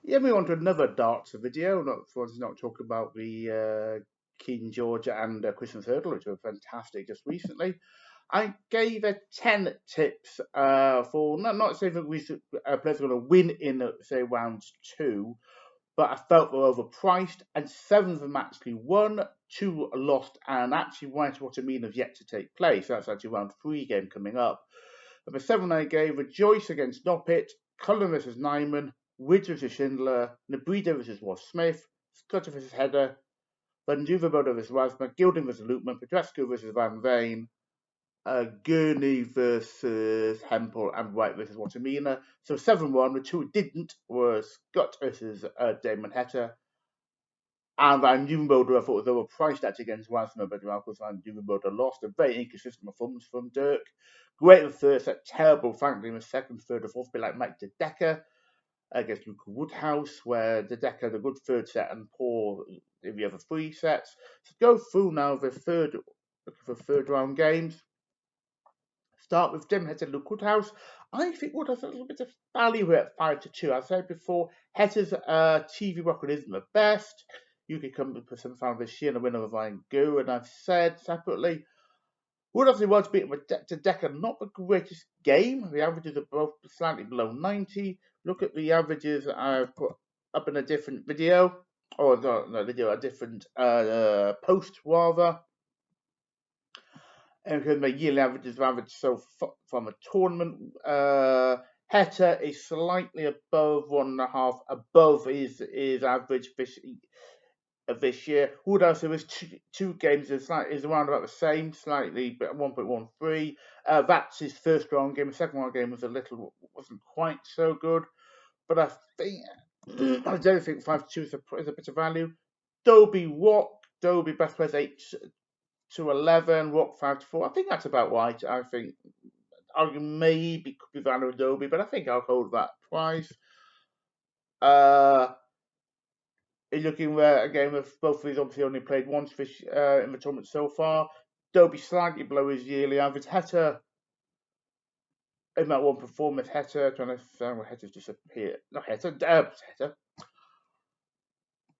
Yeah, we on to another darts video. Not talk about the King Georgia and Christmas Hurdle, which were fantastic just recently. I gave a 10 tips for not saying that players are going to win in say round two, but I felt they were overpriced, and 7 of them actually won, 2 lost, and actually right what I mean have yet to take place. That's actually round 3 game coming up. But the 7 I gave Rejoice against Noppet, Cullen versus Nyman, Widge versus Schindler, Nebrida versus Ross Smith, Scudder versus Header, Van Duvenbode versus Rasma, Gilding versus Loopman, Petrescu versus Van Veen, Gurney versus Hempel, and White versus Watamina. So 7-1. The 2 who didn't were Scott versus Damon Hetter. And Van Duvenbode, I thought they were priced at against Rasma, but Marcus Van Duvenbode lost. A very inconsistent performance from Dirk. Great in the first set, terrible, frankly, in the second, third, or fourth, a bit like Mike De Decker against Luca Woodhouse, where De Decker had a good third set and poor in the other 3 sets. So go through now the third round games. Start with Jim Hetter, Luke Woodhouse. I think Woodhouse has a little bit of value here at 5-2. I said before, Hetter's TV record isn't the best. You could come with some fan this year and a winner of Ryan Goo, and I've said separately, Woodhouse was beaten with De Decker, not the greatest game. The averages are both slightly below 90. Look at the averages I've put up in a different video, or no video, a different post rather. And because my yearly averages are averaged so from a tournament, Hetter is slightly above 1.5 above his average this year. Woodhouse, there was two games is around about the same, slightly, but 1.13. That's his first round game. The second round game wasn't quite so good, but I think I don't think 5-2 is a bit of value. Doby best players 8-11, Rock 5-4. I think that's about right. I think I maybe could be value Doby, but I think I'll hold that price. Looking at a game of both of these, obviously only played once in the tournament so far. Doby slightly below his yearly average. Hetter in that one performance. Hetter trying to sound where Hetter's disappeared. Not Hetter. Hetter.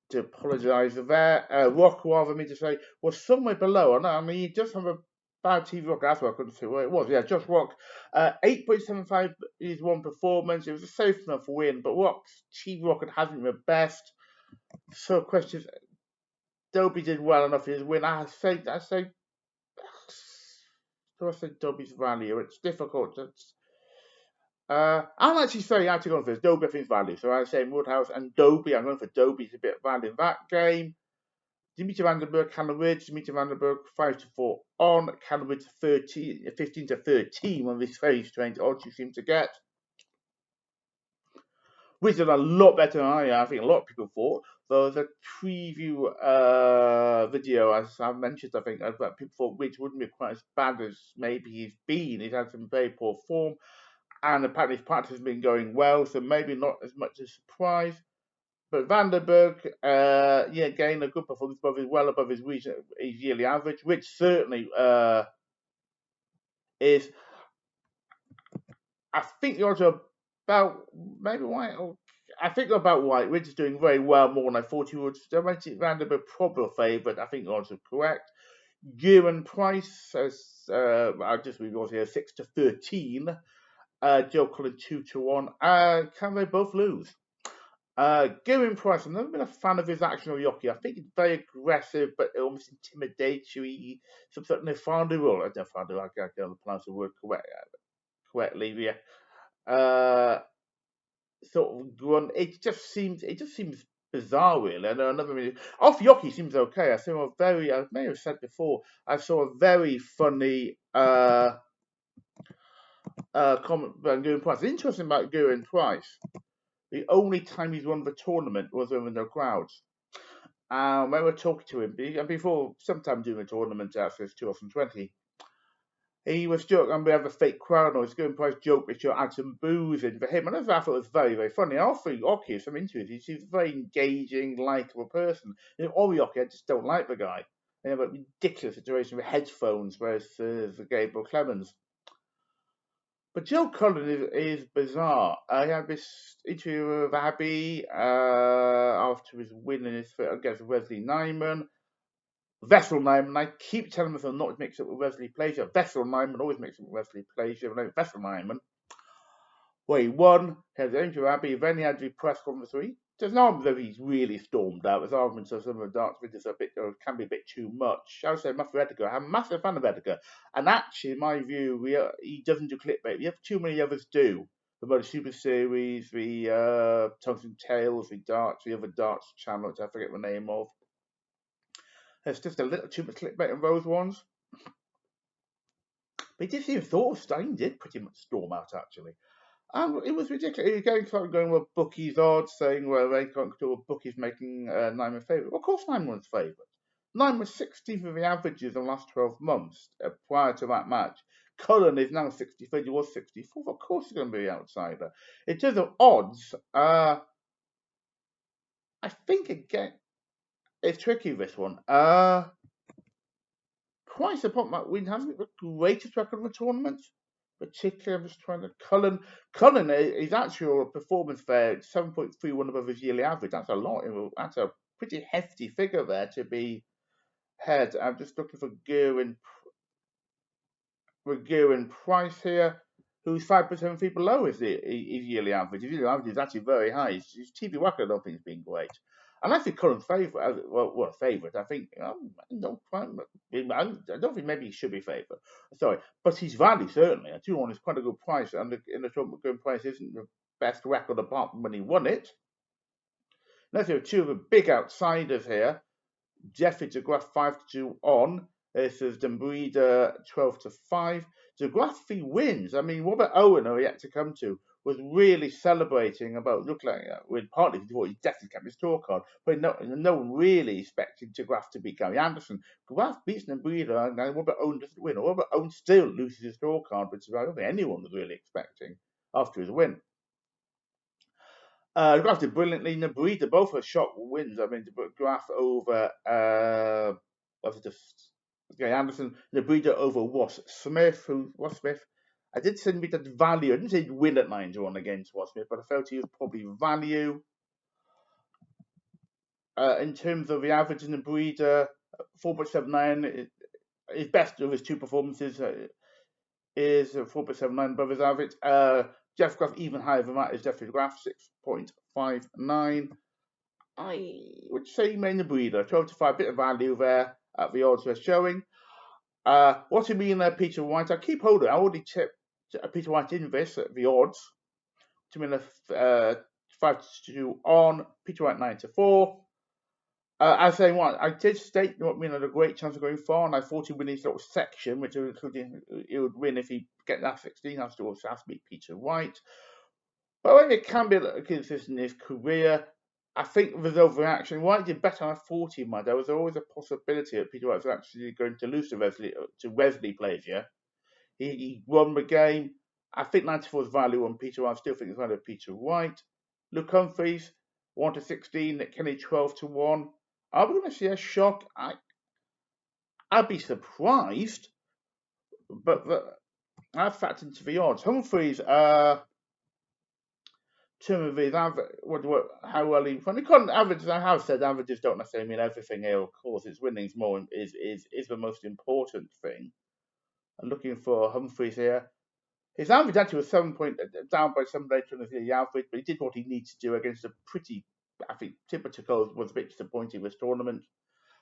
To apologise there. Rock, rather me to say, was somewhere below. I mean, he does have a bad TV Rock. That's why I couldn't see where it was. Yeah, just Rock. 8.75 is one performance. It was a safe enough win, but Rock's TV Rocket hasn't been the best. So, questions. Doby did well enough in his win. I say, Doby's value. It's difficult. I'm actually saying going for Doby, I think, value. So I say Woodhouse and Doby. I'm going for Doby's a bit of value in that game. Dimitri Vandenberg, Callum Ridge, Dimitri Vandenberg 5-4 on, Callum Ridge 15-13, one of these very strange odds you seem to get. Which is a lot better than I think a lot of people thought. There was a preview video, as I mentioned, I think, that people thought Ridge wouldn't be quite as bad as maybe he's been. He's had some very poor form, and apparently his practice has been going well, so maybe not as much a surprise. But Vandenberg, again, a good performance, well above his yearly average, which certainly is. I think the odds are about maybe White. I think they're about White. Ridge is doing very well, more than I thought he would. Vandenberg probably favourite. I think the odds are correct. Gearan Price, I just read yours here, 6-13. Joe Cullen 2-1. Can they both lose? Gearan Price, I've never been a fan of his action or Yoki. I think it's very aggressive, but almost intimidatory. Some sort of Nefandu, I can't pronounce the word correctly. Yeah. Sort of grunt. It just seems bizarre, really. I know another really off Yoki seems okay. I may have said before, I saw a very funny comment about Gearan Price. Interesting about Gearan Price. The only time he's won the tournament was when there were no crowds. When we were talking to him, and before, sometime during the tournament, after 2020, he was joking, and we have a fake crowd, and I was going Price joke that you add some booze in for him, and I thought it was very, very funny. I also think Oki, some interviews, he seems a very engaging, likable person. Orioki, I just don't like the guy. They have a ridiculous situation with headphones, whereas Gabriel Clemens. But Joe Cullen is bizarre. I had this interview with Abby after his win against Wesley Nyman. Vessel Nyman, I keep telling myself not to mix it with Wesley Plaisir. Vessel Nyman always mix it with Wesley Plaisir. Vessel Nyman, where he won, he had the interview with Abby, then he had the press conference where there's no argument that he's really stormed out. There's arguments of some of the darts videos can be a bit too much. I would say Matthew Edgar. I'm a massive fan of Edgar. And actually, in my view, he doesn't do clickbait. We have too many others do. The Motor Super Series, the Tungsten Tales, the darts, the other darts channel, which I forget the name of. There's just a little too much clickbait on those ones. But he did seem Thorstein did pretty much storm out, actually. It was ridiculous. He started going with bookies odds, saying, well, they can't do with bookies making Nyman favourite. Well, of course Nyman was favourite. Nyman was 16th of the averages in the last 12 months prior to that match. Cullen is now 63rd, he was 64th. Of course he's going to be the outsider. In terms of odds, I think, again, it's tricky, this one. Price upon that win hasn't the greatest record of the tournament. Particularly, I'm just trying to. Cullen is actually a performance there, 7.31 above his yearly average. That's a lot. That's a pretty hefty figure there to be head. I'm just looking for Gerwin Price here, who's 5% feet below his yearly average. His yearly average is actually very high. His TV record, I don't think, has been great. And I think Cullen's favourite, favourite. I think I don't think maybe he should be favourite. Sorry, but his value certainly. 2-1 is quite a good price, and in the tournament, good price isn't the best record apart from when he won it. Let's have two of the big outsiders here. Jeffrey de Graaf 5-2 on. This is Dembrida 12-5. De Graaf, if he wins, I mean, Robert Owen, who he had to come to, was really celebrating about looking like partly because he thought he definitely kept his tour card, but no one really expected De Graaf to beat Gary Anderson. Graaf beats Dembrida, and Robert Owen doesn't win. Robert Owen still loses his tour card, which I don't think anyone was really expecting after his win. Graaf did brilliantly. Dembrida, both are shot wins. I mean, Graaf over Gary Anderson, Dembrida over Ross Smith. I did say he had value. I didn't say he'd win at 9-1 against Ross Smith, but I felt he was probably value. In terms of the average in Dembrida, 4.79. His best of his two performances is 4.79 above his average. Jeff Graaf even higher than that is Jeffrey Graaf, 6.59. I would say main Dembrida, 12-5, bit of value there at the odds we're showing. What do you mean there, Peter White? I keep holding. I already tipped Peter White in this at the odds. To mean 5-2 on, Peter White 9-4. As saying what I did state, what had a great chance of going far, and I thought he'd win his little section, which he would win if he get that 16. Has to beat Peter White. But I think it can be consistent in his career. I think there's overreaction. White did better on a 40 mud. There was always a possibility that Peter White was actually going to lose to Wesley Plaisir. He won the game. I think 94 is value on Peter White. I still think it's value on Peter White. Luke Humphries, 1-16. Nick Kenny, 12-1. Are we going to see a shock? I'd be surprised, but I've factored into the odds. Humphries, term of his average, how well he won. Averages, I have said averages don't necessarily mean everything here. Of course, it's winning's more is the most important thing. I'm looking for Humphries here. His average actually was down by 7 later on the average, but he did what he needed to do against a pretty, I think, typical was a bit disappointing this tournament.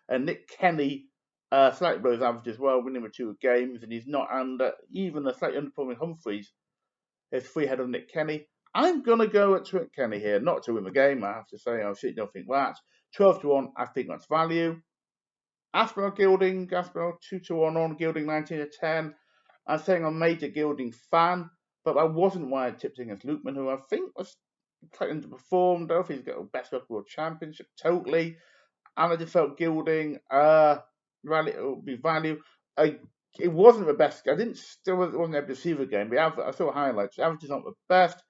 And Nick Kenny, slightly below his average as well, winning with 2 games, and he's not under, even a slightly underperforming Humphries is 3 ahead of Nick Kenny. I'm going to go at Nick Kenny here, not to win the game, I have to say. I certainly don't think that. 12-1, I think that's value. Aspinall Gilding, 2-1 on, Gilding 19-10. I'm saying I'm a major Gilding fan, but I wasn't why I tipped against Lukeman, who I think was quite underperformed. I don't think he's got the best record World Championship, totally. And I just felt Gilding would be value. It wasn't the best. Wasn't able to see the game. I saw highlights. The average is not the best.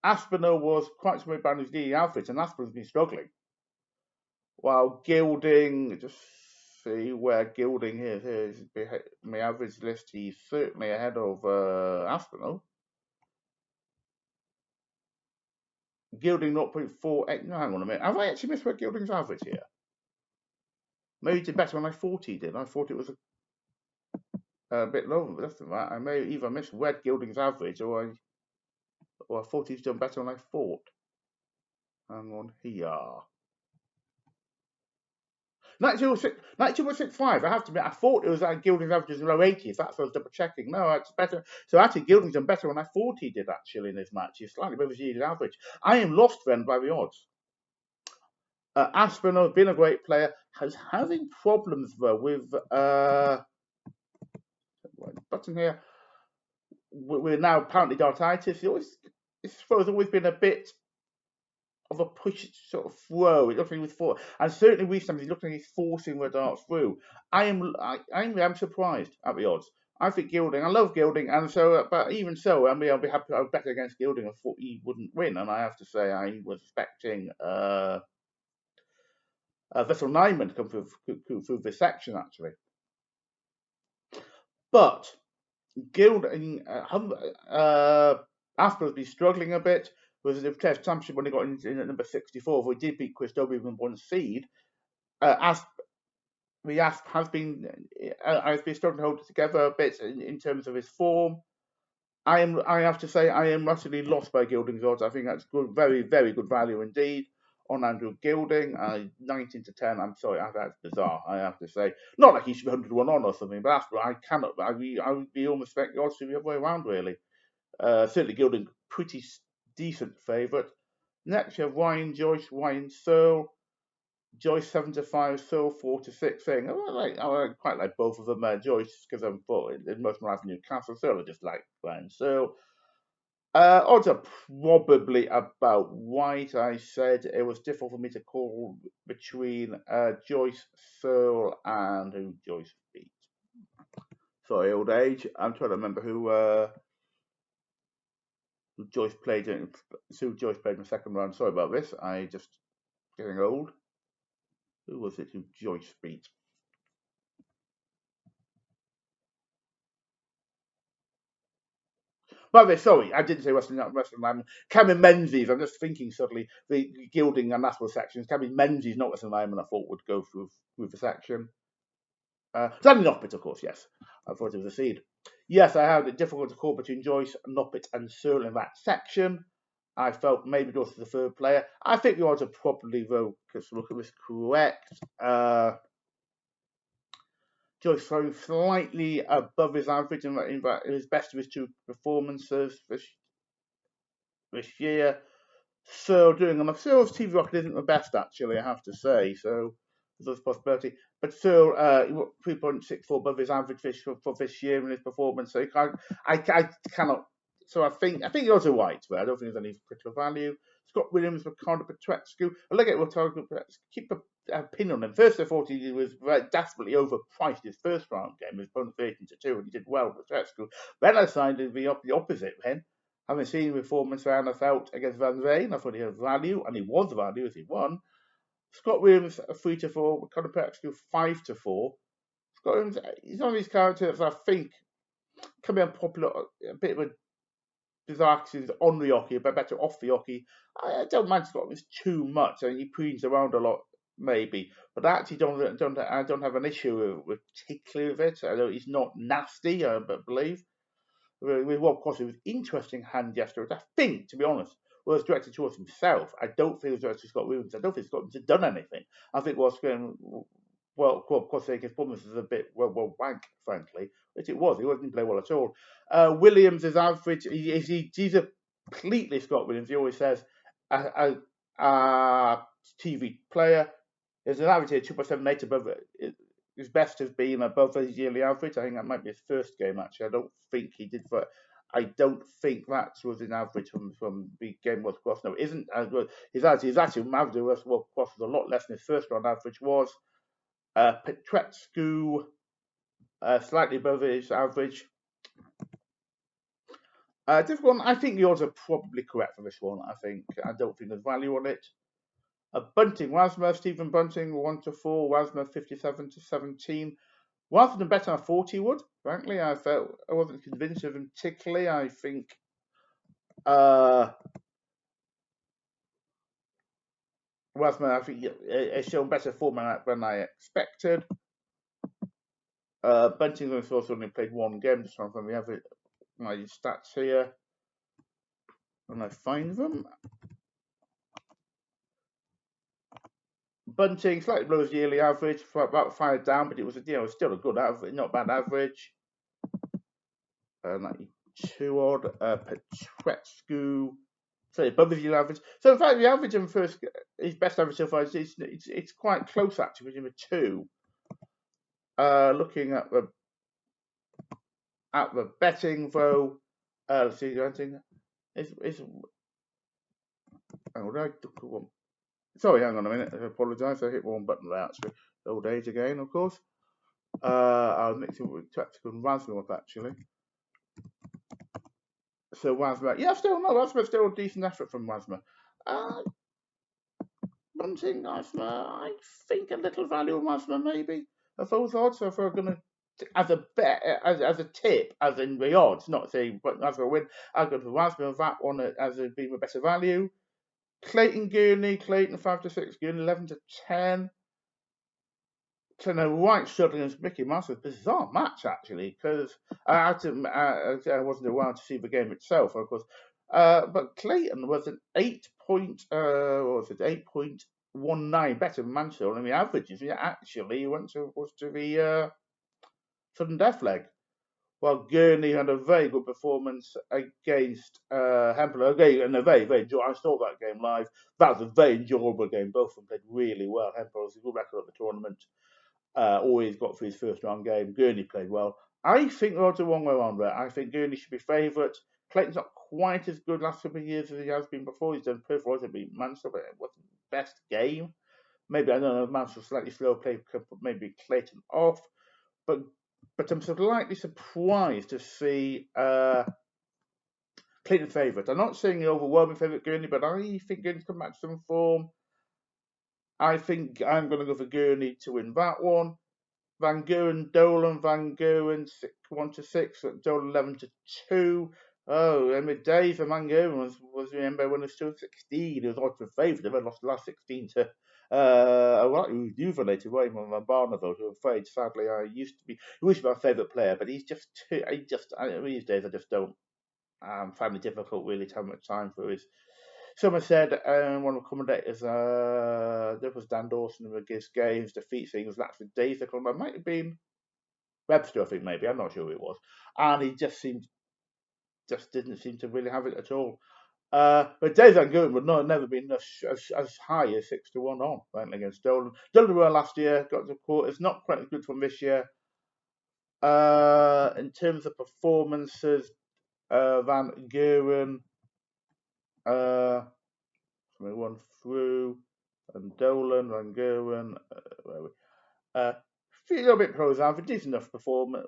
Aspinall was quite somewhat about his leading average, and Aspinall's been struggling. While Gilding, just see where Gilding is. Here's my average list. He's certainly ahead of Aspinall. Gilding 0.48. No, hang on a minute. Have I actually misread Gilding's average here? Maybe he did better than I thought he did. I thought it was a bit lower than that. I may either misread Gilding's average or I thought he's done better than I thought. Hang on here. 92.65. I have to admit, I thought it was Gilding's average was low 80s. That's what I was double checking. No, it's better. So actually, Gilding's done better than I thought he did actually in this match. He's slightly above his yearly average. I am lost then by the odds. Aspinall, been a great player, has having problems though with button here. We're now apparently dartitis. His throw's always been a bit of a push sort of throw. It looks like he was for, and certainly recently he looks like he's forcing the dart through. I am surprised at the odds. I think Gilding. I love Gilding, and so, but even so, I mean, I'll be happy. I'll bet against Gilding. I thought he wouldn't win, and I have to say, I was expecting Vessel Nyman to come through this section actually, but Gilding, Aspinall's been struggling a bit. Was the Test Championship when he got in at number 64. We did beat Chris Dobie with 1 seed. Asp has been struggling to hold it together a bit in terms of his form. I have to say I am utterly lost by Gilding's odds. I think that's good, very, very good value indeed on Andrew Gilding. 19 to 10. I'm sorry, that's bizarre. I have to say, not like he should be 100 to 1 on or something, but I cannot. I would be almost expecting the odds to be the other way around really. Certainly Gilding pretty decent favourite. Next, you have Ryan Joyce, Ryan Searle. Joyce 7 to 5, Searle 4 to 6. Saying I quite like both of them. Joyce because I'm in most of my life in Newcastle. Searle I just like Ryan Searle. Odds are probably about right. I said it was difficult for me to call between Joyce, Searle, and who Joyce beat. Sorry, old age. I'm trying to remember who Joyce played in. Joyce played in the second round. Sorry about this. I just getting old. Who was it who Joyce beat? Well, sorry, I didn't say Western Lyman. Cameron Menzies. I'm just thinking suddenly the Gilding and National sections. Cameron Menzies, not Western Lyman. I thought would go through the section. Danny Noppet, of course. Yes, I thought it was a seed. Yes, I had it difficult to call between Joyce, Noppet, and Searle in that section. I felt maybe Joyce was the third player. I think the odds are probably, though, because look at this correct. Joyce throwing slightly above his average in his best of his 2 performances this year. Searle doing them. Searle's TV rocket isn't the best actually, I have to say. So there's a possibility. But Searle 3.64 above his average for this year in his performance. So I cannot. So I think the odds are right, but I don't think there's any particular value. Scott Williams, Ricardo Petrescu. I look at Ricardo Petrescu. Keep a pin on him. First, I thought he was desperately overpriced his first round game. His opponent 13 to 2, and he did well with Petrescu. Then I decided the opposite. Then, having seen the performance I felt against Van Veen, I thought he had value, and he was value as he won. Scott Williams 3 to 4, Ricardo Petrescu 5 to 4. Scott Williams, he's one of these characters I think can be unpopular, a bit of a bizarre on the hockey, but better off the hockey. I don't mind Scott Williams too much. I mean, he preens around a lot, maybe, but I actually I don't have an issue with particularly with it. I know he's not nasty, I believe. With Rob Crossy, with interesting hand gestures. I think, to be honest, was directed towards himself. I don't feel it was directed to Scott Williams. I don't think Scott Williams had done anything. I think what's going Rob Crossy, his performance is a bit wank, frankly. Which it was. He didn't play well at all. Williams is average. He's a completely Scott Williams. He always says a TV player. There's an average here 2.78 above it. His best has been above his yearly average. I think that might be his first game actually. I don't think he did. I don't think that was an average from the game was Cross. No, it isn't as good. His actually average was Cross was a lot less than his first round average was. Petrescu slightly above his average. Difficult one. I think the odds are probably correct for this one. I don't think there's value on it. Bunting, Wasmer, Stephen Bunting 1 to 4, Wasmer 57 to 17. Rather than better, I thought he would. Frankly, I wasn't convinced of him particularly. I think Wasman, I think, has shown better form than I expected. Bunting has also only played one game. Just trying to find my stats here when I find them. Bunting slightly below his yearly average, for about 5 down, but it was still a good average, not bad average. 92 odd. Petrescu, so above his yearly average. So in fact, the average in his best average so far it's quite close actually between the two. Looking at the betting though, let's see, is oh, I took one. Sorry, hang on a minute. I apologise. I hit one button there actually. Old age again, of course. I was mixing with Tactical and Wasmer actually. So Wasmer, yeah, Wasmer still a decent effort from Wasmer. Bunting, Wasmer, I think a little value on Wasmer maybe. Of those odds, so if we're going to, as a bet, as a tip, as in the odds, not saying but Wasmer win, I'll go for Wasmer that one as being a better value. Clayton Gurney, Clayton 5 to 6, Gurney 11 to 10. So no, White struggling against Mickey Mouse was a bizarre match actually, because I wasn't around to see the game itself, of course. But Clayton was an 8.19 better than Mansell, and the averages actually was to the sudden death leg. While Gurney had a very good performance against Hempel. Again, and a very I saw that game live. That was a very enjoyable game. Both of them played really well. Hempel has a good record at the tournament. Always got through his first round game. Gurney played well. I think the odds are one way around there. I think Gurney should be favourite. Clayton's not quite as good last couple of years as he has been before. He's done perfect well to beat Mansell, but it wasn't the best game. Maybe, I don't know, Mansell slightly slow play could put maybe Clayton off. But I'm slightly surprised to see Clayton favourite. I'm not saying the overwhelming favourite Gurney, but I think Gurney's come back to some form. I think I'm going to go for Gurney to win that one. Van Goghen, Dolan, Van Goghen 1 to 6, Dolan 11 to 2. Oh, and the days of Van Goghen was remember when he was still 16. He was odds for favourite. They lost the last 16 to a rightly rejuvenated Raymond Van Barneveld, who I'm afraid, sadly, he used to be my favourite player, but he's just too. These days I just don't find it difficult really to have much time for his. Someone said one of the commentators, there was Dan Dawson who gives games, defeats things, that's the days they call him. It might have been Webster, I think maybe. I'm not sure who it was, and he just didn't seem to really have it at all. But Dave Van Goghen would never been as high as 6 to 1 on right, against Dolan. Dolan well last year, got to quarters, not quite as good from this year. In terms of performances, Van Goghen, we won through, and Dolan, Van Goghen, a little bit below his average, decent enough performance,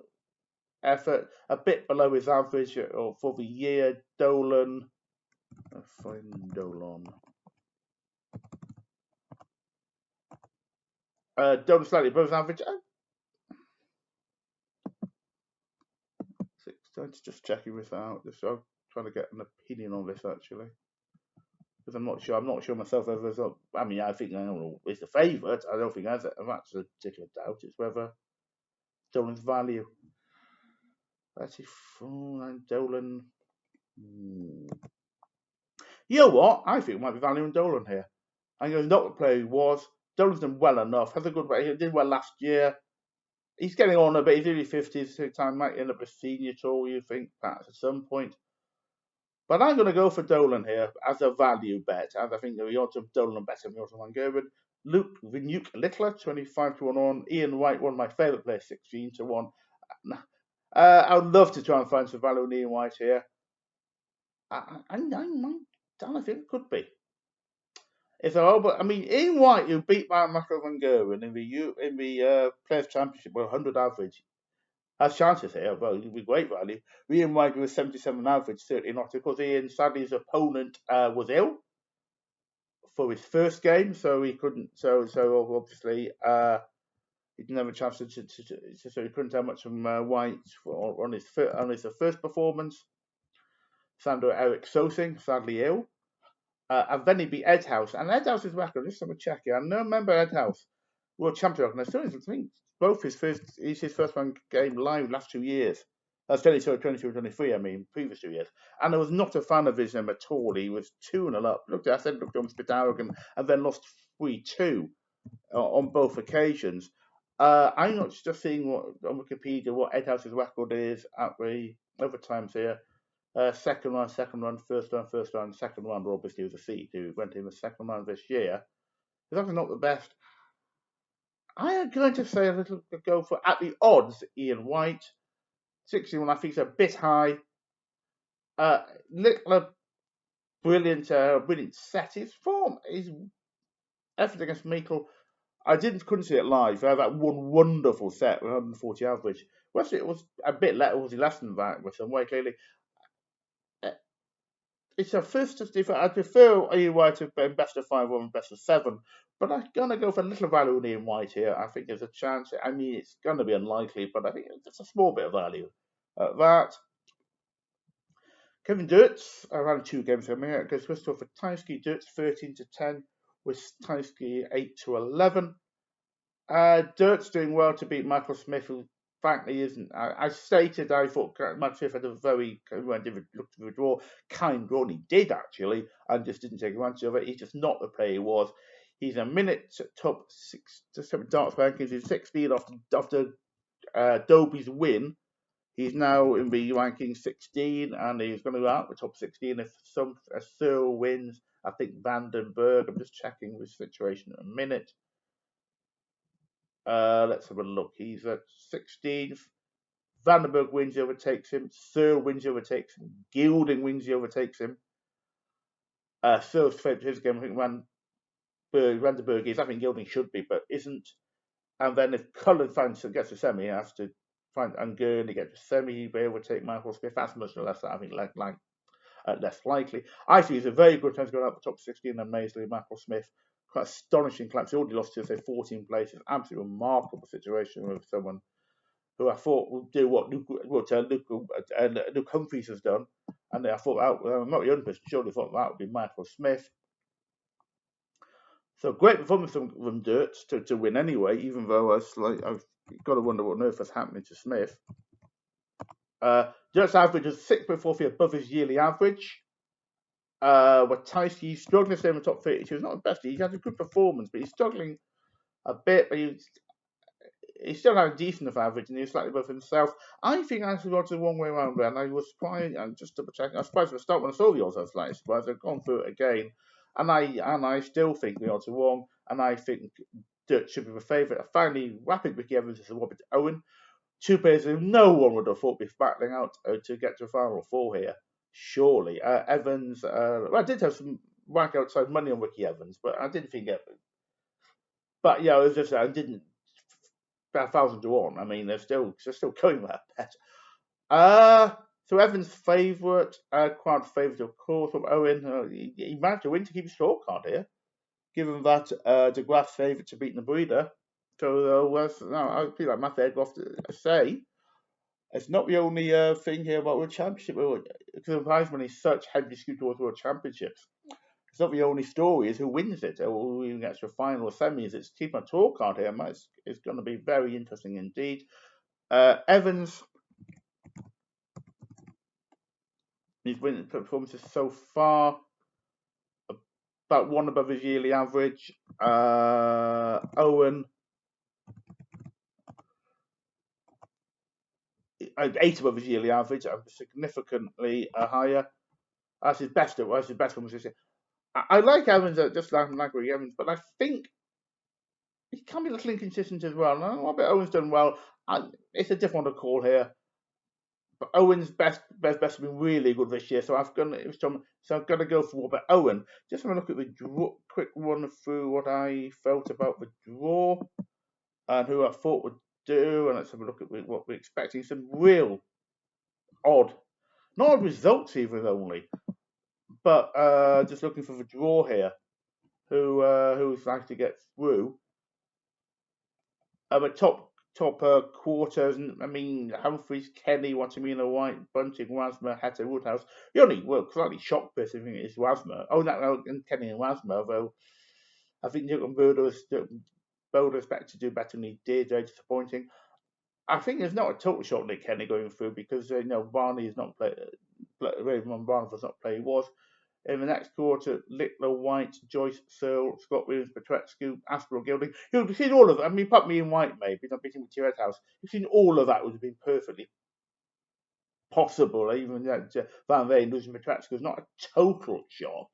effort, a bit below his average for the year. Dolan, find Dolan. Dolan slightly above his average. Just checking this out. I'm trying to get an opinion on this actually, because I'm not sure myself whether it's. I mean, I think it's the favourite. I don't think that's a particular doubt. It's whether Dolan's value. 34 and Dolan. You know what? I think it might be value in Dolan here. I think he's not the player he was. Dolan's done well enough. Has a good. He did well last year. He's getting on a bit. He's early 50s. So time might end up a senior tour. You think perhaps at some point. But I'm going to go for Dolan here as a value bet. As I think the odds of Dolan are better than the odds of Van Gerwen. Luke Vinuke Littler 25 to 1 on. Ian White, one of my favourite players, 16 to 1. I would love to try and find some value in Ian White here. I think it could be. But I mean, Ian White, who beat Michael Van Gerwen in the Players Championship, 100 average, has chances here. Well, it would be great value. Ian White was 77 average, certainly not, because Ian, sadly, his opponent was ill for his first game, so he couldn't. So obviously, he didn't have a chance so he couldn't have much from White on his first performance. Sandro Eric Sosing, sadly ill. and then he beat Ed House. And Ed House's record, just have a check here. I know, remember Ed House, world champion, and I think both his first one game live last 2 years. That's 22, 22, 23, I mean, previous 2 years. And I was not a fan of his at all. He was 2-0 up. Looked almost a bit arrogant, and then lost 3-2 on both occasions. I'm not just seeing on Wikipedia what Ed House's record is at the other times here. Second round, first round, second round. Obviously, was a seed who went in the second round this year. That was not the best. I am going to say a little go for at the odds. Ian White, 61. I think is a bit high. Little brilliant set. His form is effort against Meikle. I couldn't see it live. I had that one wonderful set, 140 average. Well, it was a bit less than that with some way clearly. It's a first of different. I prefer Ian White to best of 5 or best of 7, but I'm gonna go for a little value on Ian White here. I think there's a chance. I mean, it's gonna be unlikely, but I think it's a small bit of value. That Kevin Dirts around 2 games from here goes Christopher Tyski. Dirts 13-10 with Tyski 8-11. Dirt's doing well to beat Michael Smith, who frankly isn't. I stated I thought Michael Smith had a very, when I looked at the draw, kind draw, and he did actually, and just didn't take advantage of it. He's just not the player he was. He's a minute top 6 to 7 darts rankings. He's 16 after Dobie's win. He's now in the ranking 16, and he's going to go out the top 16 if Searle wins. I think Vandenberg. I'm just checking the situation in a minute. Let's have a look. He's at 16th. Vandenberg wins, he overtakes him. Searle wins, he overtakes him. Gilding wins, he overtakes him. Searle's favourite his game, I think Vandenberg is. I think Gilding should be, but isn't. And then if Cullen gets a semi, he has to find Gurney gets a semi, he overtake Michael Smith. That's much less, I think, less likely. I think he's a very good chance to go out the top 16 and Maisley, Michael Smith. Quite astonishing collapse. He already lost to, say, 14 places. Absolutely remarkable situation with someone who I thought would do what Luke Humphries has done. And I thought, not the only person, surely thought that would be Michael Smith. So great performance from Dirt to win anyway, even though I've got to wonder what on earth was happening to Smith. Dirt's average is 6.43 above his yearly average. Tyson, he's struggling to stay in the top 32. He's not the best. He has a good performance, but he's struggling a bit. But he's still had a decent enough average, and he's slightly above himself. I think I actually got the wrong way around there, and I was surprised. And just double checking, I was surprised at the start when I saw the odds. I was slightly surprised. I've gone through it again, and I still think the odds are wrong. And I think Dirt should be the favourite. I finally rapid Ricky Evans is Robert Owen. 2 players who no one would have thought be battling out to get to the final 4 here. Surely. Evans, I did have some whack outside money on Ricky Evans, but I didn't think it. But yeah, it was just, I didn't, 1,000 to 1. I mean, they're still going that bet. So Evans' favourite, crowd favourite, of course, from Owen. He managed to win to keep his scorecard here, given that De Graaf's favourite to beat the Breeder. So I feel like Matthew Edgoff to say. It's not the only thing here about World Championship. Because prize money is such heavily skewed towards World Championships. It's not the only story is who wins it or who even gets to a final or semis. It's keeping a tour card here. It's going to be very interesting indeed. Evans, his winning performances so far, about 1 above his yearly average. Owen, 8 above his yearly average, significantly higher. That's his best one this year. I like Evans, just like Ricky Evans, but I think he can be a little inconsistent as well. I know Owen's done well. It's a different one to call here. But Owen's best has been really good this year, so I'm going to go for Robert Owen. Just have a look at the draw, quick run through what I felt about the draw and who I thought would do, and let's have a look at what we're expecting. Some real not odd results even only, but just looking for the draw here. Who's likely to get through? The top top quarters. I mean, Humphries, Kenny, Watamina, White, Bunting, Wasmer, Hatter, Woodhouse. The only slightly shocked person I think is Wasmer. Oh, no, and Kenny and Wasmer, although I think Newton Boulder expected to do better than he did. Very disappointing. I think there's not a total shot Nick Kenny going through because Barney is not played. Raymond Barnes does not play. He was in the next quarter. Littler, White, Joyce, Searle, Scott Williams, Petrescu, Aspinall, Gilding. You've seen all of them. I mean, put me in White, maybe not beating with Red House. You've seen all of that would have been perfectly possible. Even Van Veen losing Petrescu is not a total shock.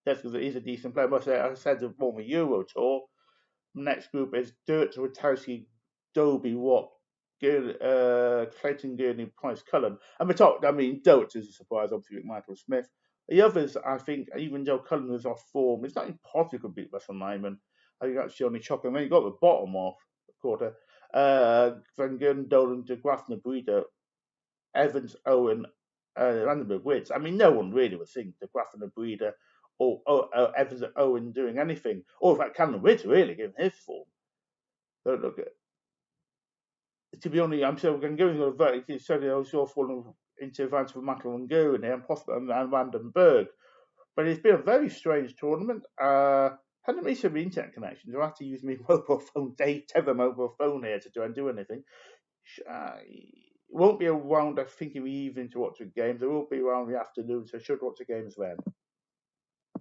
That's because he's a decent player. I said the former Euro Tour. Next group is Dirt, Witowski, Doby, Watt, Clayton, Gurney, Price, Cullen. And the top, I mean, Dirt is a surprise, obviously, with Michael Smith. The others, I think, even though Cullen was off form, it's not impossible he could beat Russell Nyman. I think that's the only shock. And then you got the bottom off the quarter. Van Gurden, Dolan, De Graaf, Breeder, Evans, Owen, Vandenberg, Witz. I mean, no one really would think De Graaf and Breeder or Evans and Owen doing anything. Or in fact, Cameron Witz, really, given his form. So look, to be honest, I'm sure Van Gogh got a verdict. Certainly, I was sure falling into advance for Michael Van Gogh and Vandenberg. But it's been a very strange tournament. Hadn't really some internet connections. I have to use my mobile phone, tether mobile phone here to try and do anything. Won't be around, I think, in the evening to watch the games. There will be around the afternoon, so I should watch the games then.